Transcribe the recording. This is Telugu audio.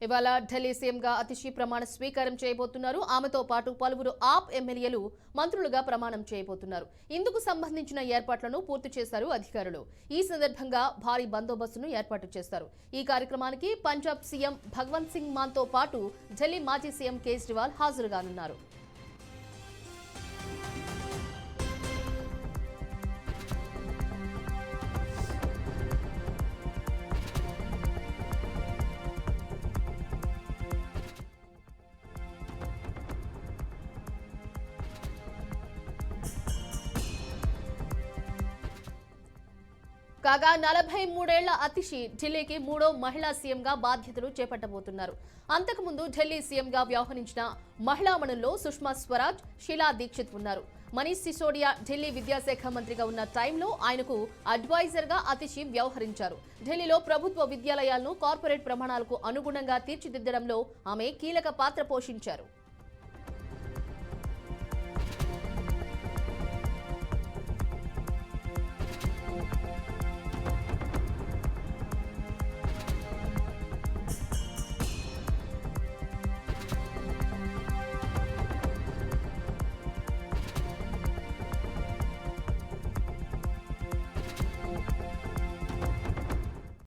ఇవాళ ఢిల్లీ సీఎంగా అతిషి ప్రమాణ స్వీకారం చేయబోతున్నారు. ఆమెతో పాటు పలువురు ఆప్ ఎమ్మెల్యేలు మంత్రులుగా ప్రమాణం చేయబోతున్నారు. ఇందుకు సంబంధించిన ఏర్పాట్లను పూర్తి చేశారు అధికారులు. ఈ సందర్భంగా భారీ బందోబస్తును ఏర్పాటు చేశారు. ఈ కార్యక్రమానికి పంజాబ్ సీఎం భగవంత్ సింగ్ మాన్తో పాటు ఢిల్లీ మాజీ సీఎం కేజ్రీవాల్ హాజరుగానున్నారు. కాగా 43 ఏళ్ల అతిషి ఢిల్లీకి మూడో మహిళా సీఎంగా బాధ్యతలు చేపట్టబోతున్నారు. అంతకుముందు ఢిల్లీ సీఎంగా వ్యవహరించిన మహిళామణుల్లో సుష్మా స్వరాజ్, షీలా దీక్షిత్ ఉన్నారు. మనీష్ సిసోడియా ఢిల్లీ విద్యాశాఖ మంత్రిగా ఉన్న టైంలో ఆయనకు అడ్వైజర్గా అతిషి వ్యవహరించారు. ఢిల్లీలో ప్రభుత్వ విద్యాలయాలను కార్పొరేట్ ప్రమాణాలకు అనుగుణంగా తీర్చిదిద్దడంలో ఆమె కీలక పాత్ర పోషించారు.